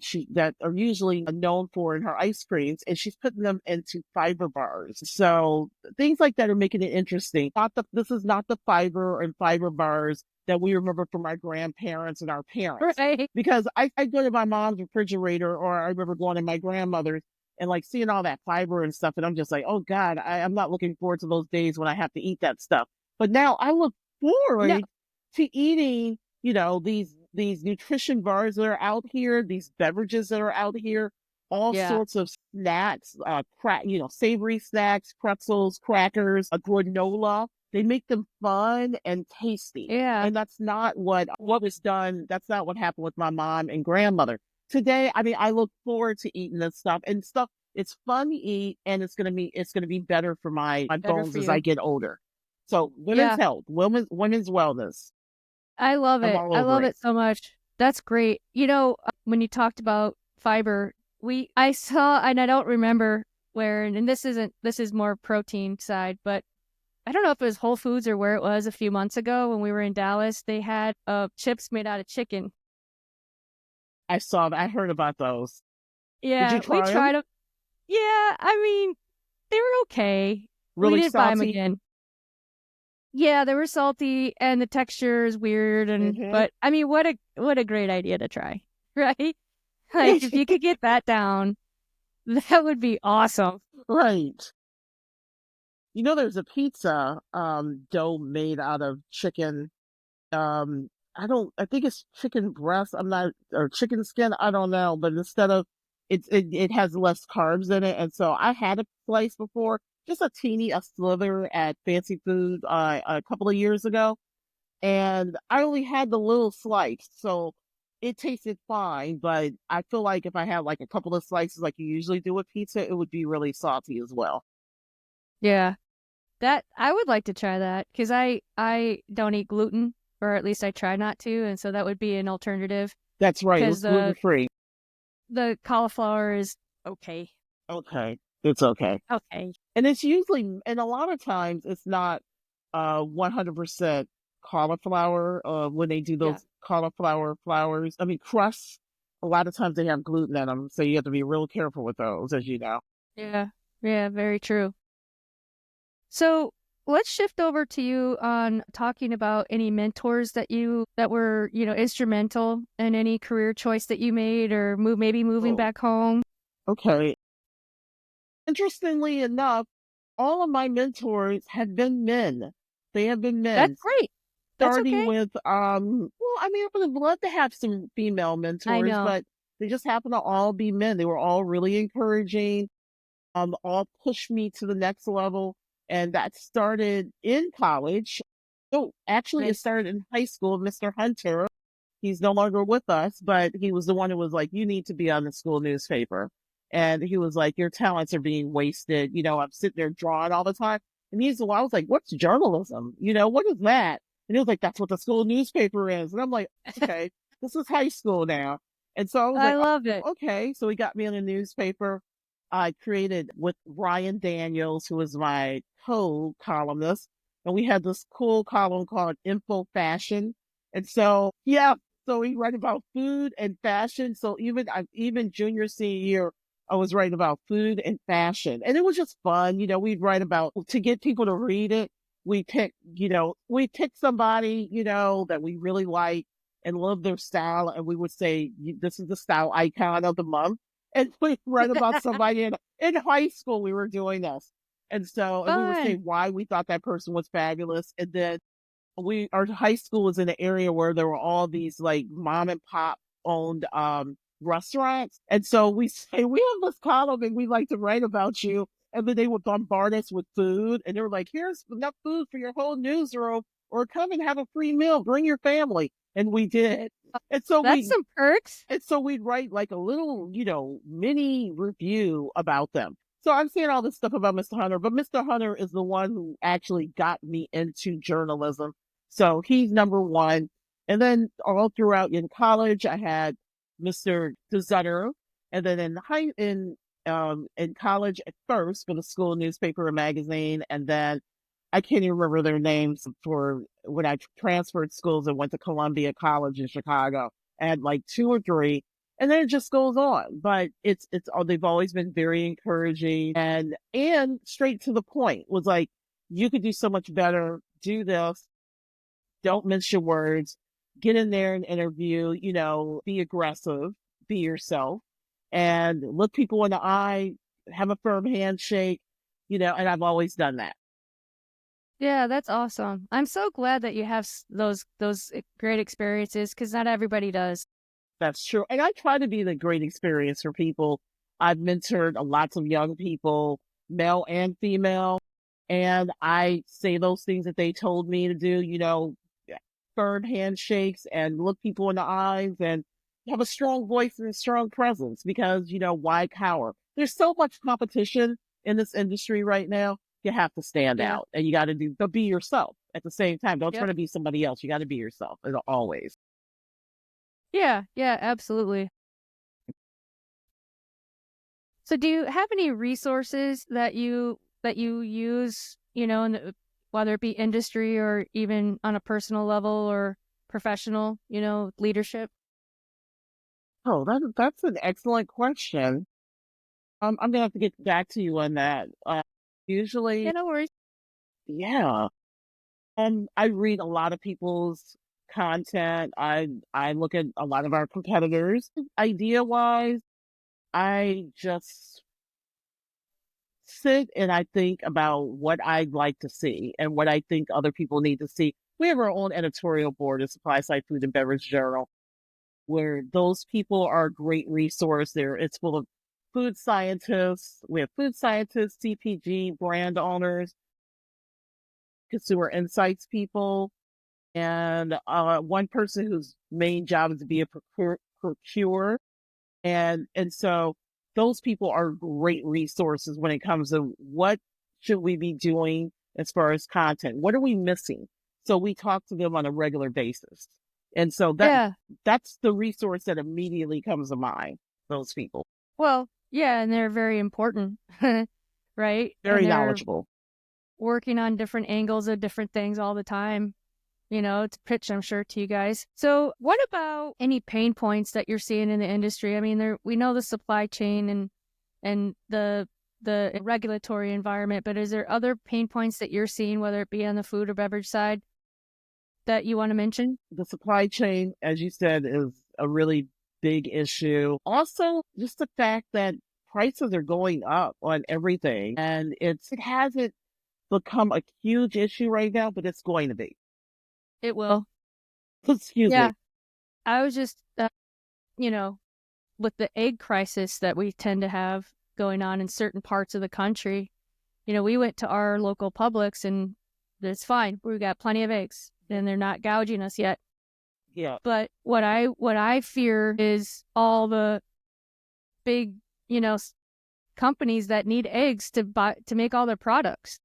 Speaker 2: she that are usually known for in her ice creams, and she's putting them into fiber bars. So things like that are making it interesting. This is not the fiber and fiber bars that we remember from our grandparents and our parents.
Speaker 1: Right.
Speaker 2: Because I go to my mom's refrigerator, or I remember going to my grandmother's and like seeing all that fiber and stuff, and I'm just like, oh God, I'm not looking forward to those days when I have to eat that stuff. But now I look forward to eating, these nutrition bars that are out here, these beverages that are out here, all sorts of snacks, savory snacks, pretzels, crackers, a granola. They make them fun and tasty.
Speaker 1: Yeah.
Speaker 2: And that's not what was done. That's not what happened with my mom and grandmother. Today, I mean, I look forward to eating this stuff, and stuff. It's fun to eat, and it's gonna be better for my bones as I get older. So women's health, women's wellness.
Speaker 1: I love it. I love it so much. That's great. When you talked about fiber, I saw, and I don't remember where, and this is more protein side, but I don't know if it was Whole Foods or where it was a few months ago when we were in Dallas. They had chips made out of chicken.
Speaker 2: I saw that. I heard about those.
Speaker 1: Yeah,
Speaker 2: did you try
Speaker 1: we tried them. Yeah, I mean, they were okay.
Speaker 2: Really
Speaker 1: we didn't
Speaker 2: salty?
Speaker 1: buy them again. Yeah, they were salty, and the texture is weird, but I mean, what a great idea to try, right? Like, if you could get that down, that would be awesome.
Speaker 2: Right. There's a pizza dough made out of chicken. I think it's chicken breast. Or chicken skin. I don't know, but instead of it has less carbs in it, and so I had a slice before, just a slither at Fancy Food a couple of years ago, and I only had the little slice, so it tasted fine. But I feel like if I had like a couple of slices, like you usually do with pizza, it would be really salty as well.
Speaker 1: Yeah, that I would like to try that because I don't eat gluten, or at least I try not to, and so that would be an alternative.
Speaker 2: That's right. It's gluten free.
Speaker 1: The cauliflower is okay.
Speaker 2: Okay. It's okay.
Speaker 1: Okay.
Speaker 2: And it's usually, and a lot of times it's not 100% cauliflower when they do those cauliflower flowers. I mean, crusts, a lot of times they have gluten in them, so you have to be real careful with those, as you know.
Speaker 1: Yeah. Yeah, very true. So let's shift over to you on talking about any mentors that were, instrumental in any career choice that you made or maybe moving
Speaker 2: Oh,
Speaker 1: back home.
Speaker 2: okay. Interestingly enough, all of my mentors have been men. They have been
Speaker 1: That's
Speaker 2: men.
Speaker 1: great. That's
Speaker 2: Starting
Speaker 1: okay.
Speaker 2: with well, I mean, I would have loved to have some female
Speaker 1: I
Speaker 2: mentors,
Speaker 1: know.
Speaker 2: but they just happen to all be men. They were all really encouraging, all pushed me to the next level. And that started in college. So actually it
Speaker 1: Nice.
Speaker 2: started in high school. Mr. Hunter, he's no longer with us, but he was the one who was like, you need to be on the school newspaper. And he was like, your talents are being wasted. I'm sitting there drawing all the time. And he's the one, I was like, what's journalism? What is that? And he was like, that's what the school newspaper is. And I'm like, okay, this is high school now. And so I was
Speaker 1: I
Speaker 2: like,
Speaker 1: love it.
Speaker 2: oh, okay. So he got me in a newspaper. I created with Ryan Daniels, who was my co-columnist. And we had this cool column called Info Fashion. And so, yeah, so we write about food and fashion. So even junior senior year, I was writing about food and fashion, and it was just fun. We'd write about to get people to read it. We pick somebody that we really like and love their style, and we would say this is the style icon of the month. And we write about somebody in high school. We were doing this, and we would say
Speaker 1: Fun.
Speaker 2: why we thought that person was fabulous, and then our high school was in an area where there were all these like mom and pop owned restaurants. And so we say, we have this column and we like to write about you. And then they would bombard us with food. And they were like, here's enough food for your whole newsroom, or come and have a free meal, bring your family. And we did. And so
Speaker 1: That's
Speaker 2: we
Speaker 1: some perks.
Speaker 2: and so we'd write like a little, mini review about them. So I'm saying all this stuff about Mr. Hunter, but Mr. Hunter is the one who actually got me into journalism. So he's number one. And then all throughout in college, I had Mr. DeZutter. And then in college at first for the school newspaper and magazine. And then I can't even remember their names for when I transferred schools and went to Columbia College in Chicago. I had like two or three, and then it just goes on. But they've always been very encouraging and straight to the point. Was like, you could do so much better. Do this. Don't mince your words. Get in there and interview. Be aggressive. Be yourself, and look people in the eye. Have a firm handshake. And I've always done that.
Speaker 1: Yeah, that's awesome. I'm so glad that you have those great experiences because not everybody does.
Speaker 2: That's true. And I try to be the great experience for people. I've mentored lots of young people, male and female, and I say those things that they told me to do, firm handshakes and look people in the eyes and have a strong voice and a strong presence because, why cower? There's so much competition in this industry right now. You have to stand
Speaker 1: Yeah.
Speaker 2: out and you got to but be yourself at the same time. Don't try
Speaker 1: Yep.
Speaker 2: to be somebody else. You got to be yourself always.
Speaker 1: Yeah. Yeah. Absolutely. So, do you have any resources that you use? Whether it be industry or even on a personal level or professional, leadership.
Speaker 2: Oh, that's an excellent question. I'm gonna have to get back to you on that. Usually,
Speaker 1: Yeah. No worries.
Speaker 2: yeah. I read a lot of people's content. I look at a lot of our competitors. Idea wise, I just sit and I think about what I'd like to see and what I think other people need to see. We have our own editorial board at Supply Side Food and Beverage Journal, where those people are a great resource there. It's full of food scientists. We have food scientists, CPG, brand owners, consumer insights people, and one person whose main job is to be a procurer. And so those people are great resources when it comes to what should we be doing as far as content. What are we missing? So we talk to them on a regular basis. And so
Speaker 1: Yeah.
Speaker 2: that's the resource that immediately comes to mind, those people.
Speaker 1: Well, yeah, and they're very important, right? And
Speaker 2: Very
Speaker 1: they're
Speaker 2: knowledgeable.
Speaker 1: working on different angles of different things all the time. To pitch, I'm sure, to you guys. So what about any pain points that you're seeing in the industry? I mean, we know the supply chain and the the regulatory environment, but is there other pain points that you're seeing, whether it be on the food or beverage side, that you want to mention?
Speaker 2: The supply chain, as you said, is a really big issue. Also, just the fact that prices are going up on everything, and it hasn't become a huge issue right now, but it's going to be.
Speaker 1: It will.
Speaker 2: Excuse
Speaker 1: Yeah.
Speaker 2: me.
Speaker 1: I was just, with the egg crisis that we tend to have going on in certain parts of the country, we went to our local Publix and it's fine. We got plenty of eggs and they're not gouging us yet.
Speaker 2: Yeah.
Speaker 1: But what I fear is all the big, companies that need eggs to make all their products.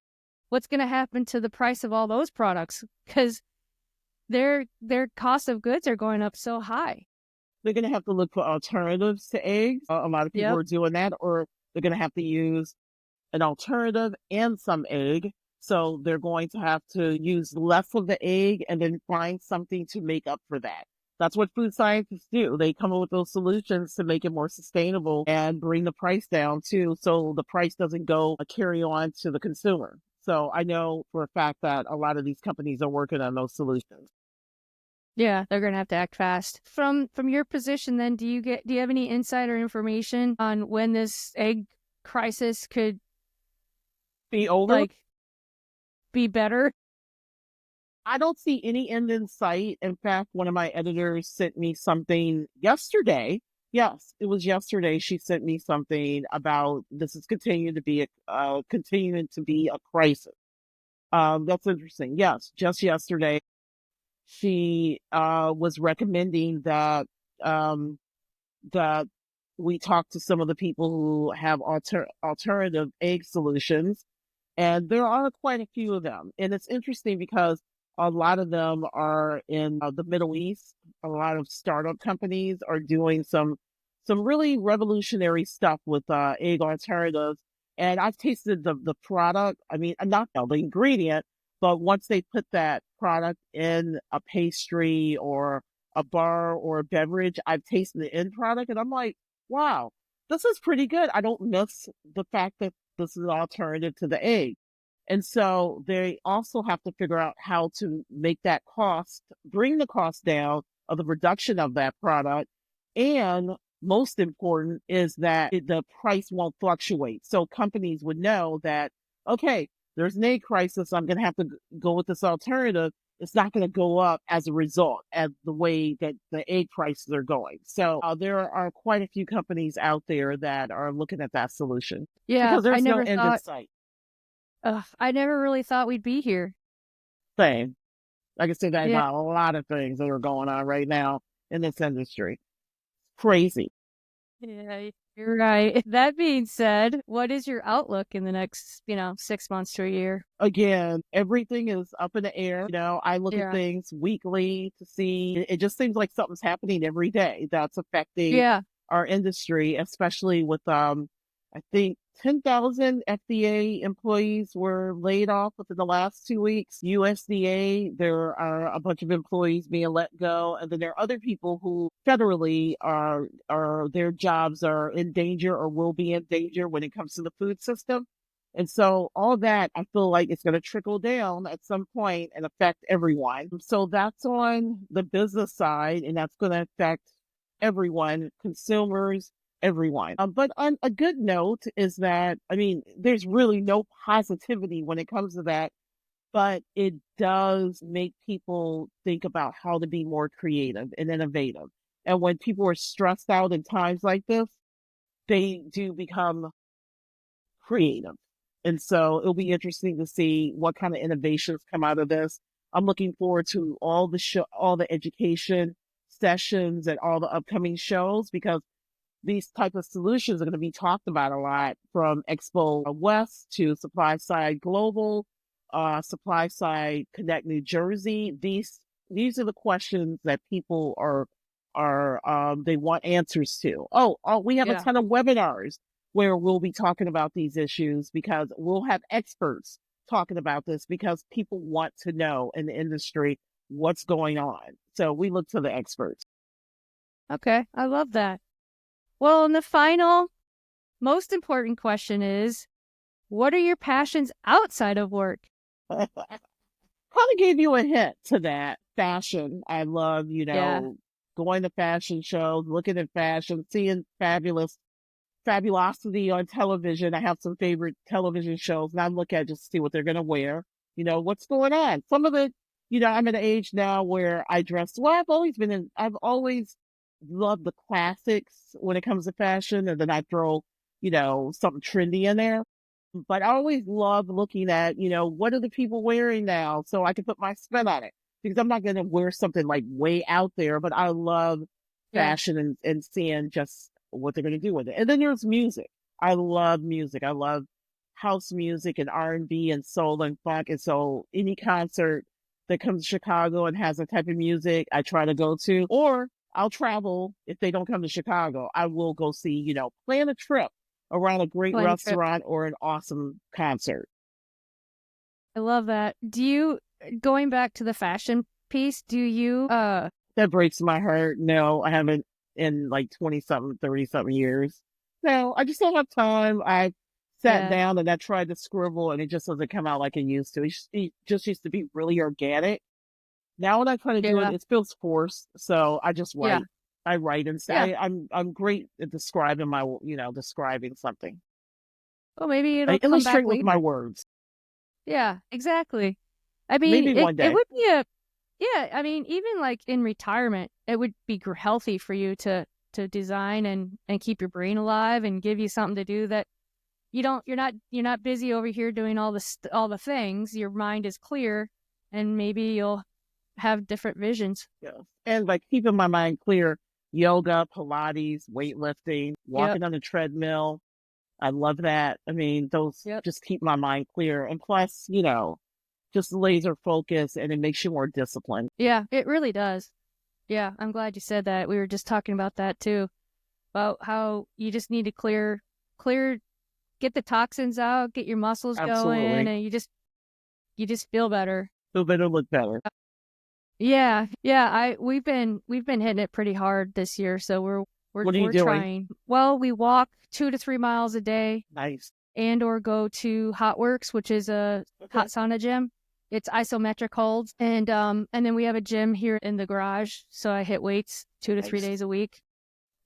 Speaker 1: What's going to happen to the price of all those products? Because their cost of goods are going up so high.
Speaker 2: They're going to have to look for alternatives to eggs. A lot of people are doing that, or they're going to have to use an alternative and some egg. So they're going to have to use less of the egg and then find something to make up for that. That's what food scientists do. They come up with those solutions to make it more sustainable and bring the price down too, so the price doesn't go carry on to the consumer. So I know for a fact that a lot of these companies are working on those solutions.
Speaker 1: Yeah, they're gonna have to act fast. From your position, then, do you have any insider information on when this egg crisis could
Speaker 2: be over?
Speaker 1: Be better?
Speaker 2: I don't see any end in sight. In fact, one of my editors sent me something yesterday. Yes, it was yesterday. She sent me something about this is continuing to be a crisis. That's interesting. Yes, just yesterday, she was recommending that that we talk to some of the people who have alternative egg solutions, and there are quite a few of them. And it's interesting because a lot of them are in the Middle East. A lot of startup companies are doing some really revolutionary stuff with egg alternatives. And I've tasted the product. I mean, not the ingredient, but once they put that product in a pastry or a bar or a beverage, I've tasted the end product, and I'm like, wow, this is pretty good. I don't miss the fact that this is an alternative to the egg. And so they also have to figure out how to make that cost, bring the cost down of the production of that product. And most important is that the price won't fluctuate. So companies would know that, okay, there's an egg crisis. I'm going to have to go with this alternative. It's not going to go up as a result of the way that the egg prices are going. So there are quite a few companies out there that are looking at that solution.
Speaker 1: Yeah,
Speaker 2: because there's no end in sight.
Speaker 1: I never really thought we'd be here.
Speaker 2: Same. Like I said, there's a lot of things that are going on right now in this industry. Crazy.
Speaker 1: Yeah, you're right. That being said, what is your outlook in the next, 6 months to a year?
Speaker 2: Again, everything is up in the air. I look at things weekly to see. It just seems like something's happening every day that's affecting our industry, especially with I think 10,000 FDA employees were laid off within the last 2 weeks. USDA, there are a bunch of employees being let go. And then there are other people who federally are their jobs are in danger or will be in danger when it comes to the food system. And so all that, I feel like it's going to trickle down at some point and affect everyone. So that's on the business side, and that's going to affect everyone, consumers, everyone. But on a good note is that, I mean, there's really no positivity when it comes to that, but it does make people think about how to be more creative and innovative. And when people are stressed out in times like this, they do become creative. And so it'll be interesting to see what kind of innovations come out of this. I'm looking forward to all the education sessions and all the upcoming shows, because these type of solutions are going to be talked about a lot, from Expo West to Supply Side Global, Supply Side Connect New Jersey. These are the questions that people they want answers to. We have a ton of webinars where we'll be talking about these issues, because we'll have experts talking about this, because people want to know in the industry what's going on. So we look to the experts.
Speaker 1: Okay, I love that. Well, in the final most important question is, what are your passions outside of work?
Speaker 2: Kind of gave you a hint to that. Fashion. I love,
Speaker 1: Yeah.
Speaker 2: going to fashion shows, looking at fashion, seeing fabulosity on television. I have some favorite television shows, and I look at just to see what they're going to wear. What's going on. Some of it, I'm at an age now where I dress. Well, I've always loved the classics when it comes to fashion, and then I throw, something trendy in there. But I always love looking at, what are the people wearing now, so I can put my spin on it. Because I'm not going to wear something like way out there, but I love
Speaker 1: Yeah.
Speaker 2: fashion and seeing just what they're going to do with it. And then there's music. I love music. I love house music and R&B and soul and funk. And so any concert that comes to Chicago and has a type of music, I try to go to. Or I'll travel. If they don't come to Chicago, I will go see, plan a trip around a great
Speaker 1: Plan a trip.
Speaker 2: restaurant or an awesome concert.
Speaker 1: I love that. Going back to the fashion piece,
Speaker 2: That breaks my heart. No, I haven't in like 20 something, 30 something years. No, I just don't have time. I sat
Speaker 1: yeah,
Speaker 2: down and I tried to scribble and it just doesn't come out like it used to. It just used to be really organic. Now when I try to do it,
Speaker 1: yeah,
Speaker 2: it feels forced. So I just
Speaker 1: yeah,
Speaker 2: write. I write and
Speaker 1: yeah.
Speaker 2: say I'm great at describing something.
Speaker 1: Well, maybe
Speaker 2: I
Speaker 1: it'll come back
Speaker 2: illustrate with my
Speaker 1: later.
Speaker 2: words.
Speaker 1: Yeah, exactly. I mean,
Speaker 2: Maybe one
Speaker 1: it
Speaker 2: day.
Speaker 1: would be yeah, I mean, even like in retirement, it would be healthy for you to design and keep your brain alive and give you something to do that you're not busy over here doing all the things. Your mind is clear, and maybe you'll have different visions.
Speaker 2: Yeah. And like keeping my mind clear, yoga, Pilates, weightlifting,
Speaker 1: Yep.
Speaker 2: walking on the treadmill. I love that. I mean, those
Speaker 1: Yep.
Speaker 2: just keep my mind clear. And plus, just laser focus and it makes you more disciplined.
Speaker 1: Yeah, it really does. Yeah, I'm glad you said that. We were just talking about that too, about how you just need to clear, get the toxins out, get your muscles going,
Speaker 2: Absolutely.
Speaker 1: and you just feel better.
Speaker 2: Feel better, look better.
Speaker 1: Yeah, yeah. We've been hitting it pretty hard this year, so
Speaker 2: What are you
Speaker 1: we're
Speaker 2: doing?
Speaker 1: trying. Well, we walk 2 to 3 miles a day,
Speaker 2: Nice.
Speaker 1: and or go to Hot Works, which is a
Speaker 2: Okay.
Speaker 1: hot sauna gym. It's isometric holds, and then we have a gym here in the garage, so I hit weights 2 to 3
Speaker 2: Nice.
Speaker 1: days a week.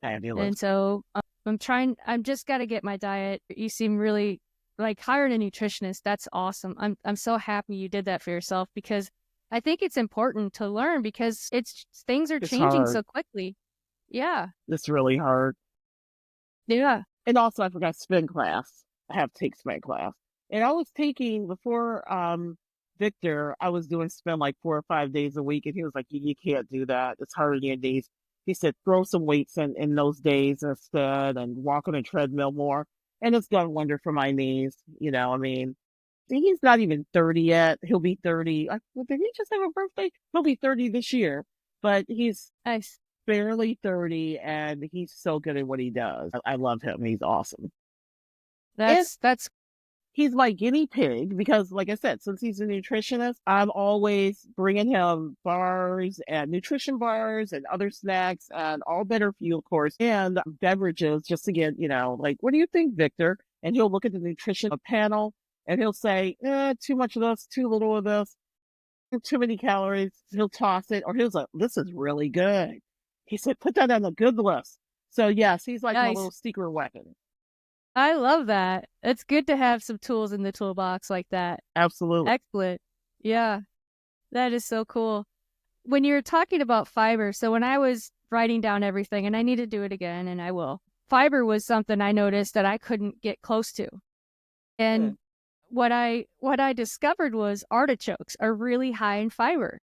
Speaker 2: Fabulous.
Speaker 1: And so I'm just got to get my diet. You seem really like hiring a nutritionist. That's awesome. I'm so happy you did that for yourself because I think it's important to learn because things are
Speaker 2: It's
Speaker 1: changing
Speaker 2: hard.
Speaker 1: so quickly. Yeah.
Speaker 2: It's really hard.
Speaker 1: Yeah.
Speaker 2: And also I forgot spin class. I have to take spin class. And I was taking before Victor, I was doing spin like 4 or 5 days a week and he was like, you can't do that. It's harder than your days. He said throw some weights in those days instead and walk on a treadmill more. And it's done wonder for my knees. I mean, he's not even 30 yet. He'll be 30. Well, did he just have a birthday? He'll be 30 this year. But he's
Speaker 1: Nice.
Speaker 2: barely 30 and he's so good at what he does. I love him. He's awesome. And
Speaker 1: That's
Speaker 2: he's my guinea pig because, like I said, since he's a nutritionist, I'm always bringing him bars and nutrition bars and other snacks and all better for you, of course, and beverages just to get, like, what do you think, Victor? And he'll look at the nutrition panel and he'll say, too much of this, too little of this, too many calories. He'll toss it or he'll say, this is really good. He said, put that on the good list. So, yes, he's like my
Speaker 1: nice.
Speaker 2: little secret weapon.
Speaker 1: I love that. It's good to have some tools in the toolbox like that.
Speaker 2: Absolutely.
Speaker 1: Excellent. Yeah. That is so cool. When you're talking about fiber, so when I was writing down everything, and I need to do it again, and I will, fiber was something I noticed that I couldn't get close to.
Speaker 2: Mm.
Speaker 1: And what I discovered was artichokes are really high in fiber.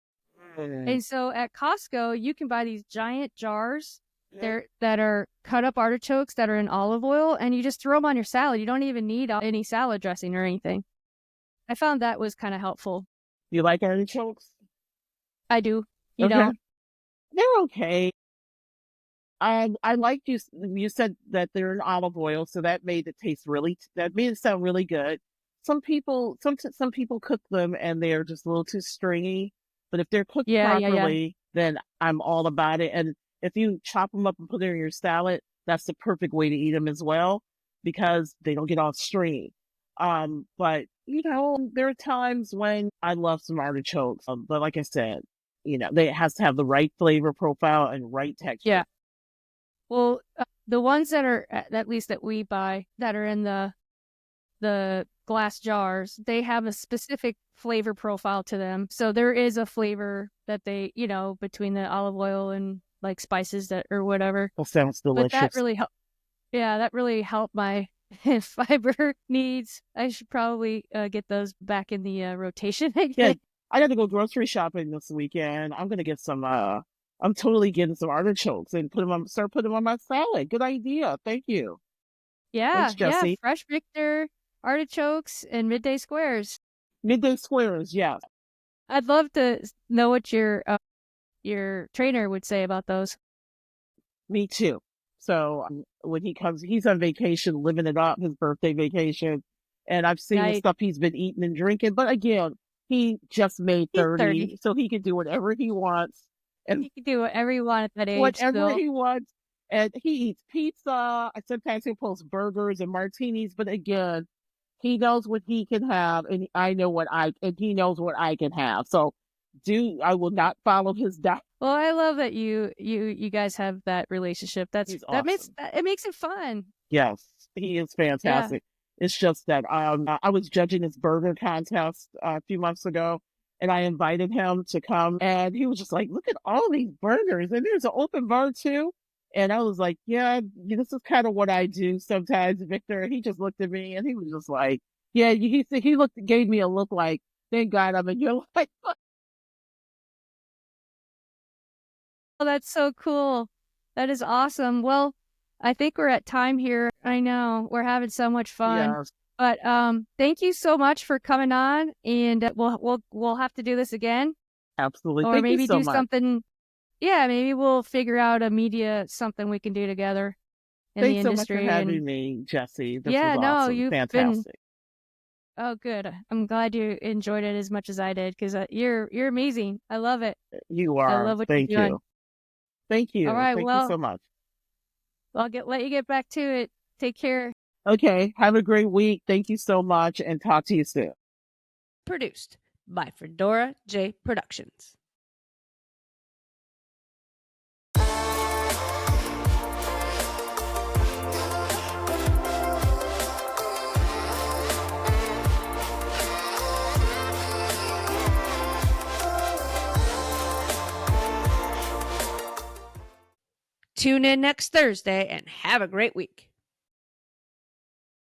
Speaker 2: Mm.
Speaker 1: And so at Costco, you can buy these giant jars
Speaker 2: Yeah.
Speaker 1: that are cut up artichokes that are in olive oil, and you just throw them on your salad. You don't even need any salad dressing or anything. I found that was kind of helpful.
Speaker 2: You like artichokes?
Speaker 1: I do. You
Speaker 2: Okay.
Speaker 1: don't?
Speaker 2: They're okay. I like you said that they're in olive oil, so that made it sound really good. Some people cook them and they're just a little too stringy, but if they're cooked
Speaker 1: Yeah, yeah, yeah.
Speaker 2: properly, then I'm all about it. And if you chop them up and put them in your salad, that's the perfect way to eat them as well. because they don't get on stream. But there are times when I love some artichokes. But like I said, it has to have the right flavor profile and right texture.
Speaker 1: Yeah. Well, the ones that are, at least that we buy, that are in the glass jars, they have a specific flavor profile to them. So there is a flavor that they, between the olive oil and like spices that or whatever.
Speaker 2: That sounds delicious.
Speaker 1: But that really helped. Yeah, that really helped my fiber needs. I should probably get those back in the rotation again.
Speaker 2: Yeah, I got to go grocery shopping this weekend. I'm gonna get some. I'm totally getting some artichokes and start putting them on my salad. Good idea. Thank you.
Speaker 1: Yeah,
Speaker 2: Thanks, Jessie.
Speaker 1: fresh Victor artichokes and midday squares.
Speaker 2: Midday squares, yeah.
Speaker 1: I'd love to know what your trainer would say about those.
Speaker 2: Me too. So when he comes, he's on vacation, living it up, his birthday vacation. And I've seen the stuff he's been eating and drinking. But again, he just made 30, so he can do whatever he wants. And
Speaker 1: he can do whatever he wants at that age.
Speaker 2: Whatever he wants. And he eats pizza. Sometimes he'll post burgers and martinis. But again, he knows what he can have, and he knows what I can have. So I will not follow his diet.
Speaker 1: Well, I love that you guys have that relationship. That makes it fun.
Speaker 2: Yes, he is fantastic. Yeah. It's just that I was judging his burger contest a few months ago, and I invited him to come, and he was just like, "Look at all these burgers, and there's an open bar too." And I was like, "Yeah, this is kind of what I do sometimes, Victor." He just looked at me, and he was just like, "Yeah." He gave me a look like, "Thank God I'm in your life."
Speaker 1: Oh, that's so cool. That is awesome. Well, I think we're at time here. I know we're having so much fun.
Speaker 2: Yes.
Speaker 1: But thank you so much for coming on, and we'll have to do this again.
Speaker 2: Absolutely.
Speaker 1: Or
Speaker 2: thank
Speaker 1: maybe
Speaker 2: you so
Speaker 1: do
Speaker 2: much.
Speaker 1: something. Yeah, maybe we'll figure out something we can do together in
Speaker 2: Thanks
Speaker 1: the industry.
Speaker 2: Thanks so much for having me, Jessie. This was awesome.
Speaker 1: You've
Speaker 2: fantastic.
Speaker 1: Oh, good. I'm glad you enjoyed it as much as I did, because you're amazing. I love it.
Speaker 2: You are.
Speaker 1: I love what
Speaker 2: Thank
Speaker 1: you're doing.
Speaker 2: you. Thank you.
Speaker 1: All right.
Speaker 2: Thank you so much.
Speaker 1: I'll let you get back to it. Take care.
Speaker 2: Okay. Have a great week. Thank you so much, and talk to you soon.
Speaker 1: Produced by Fedora J Productions. Tune in next Thursday and have a great week.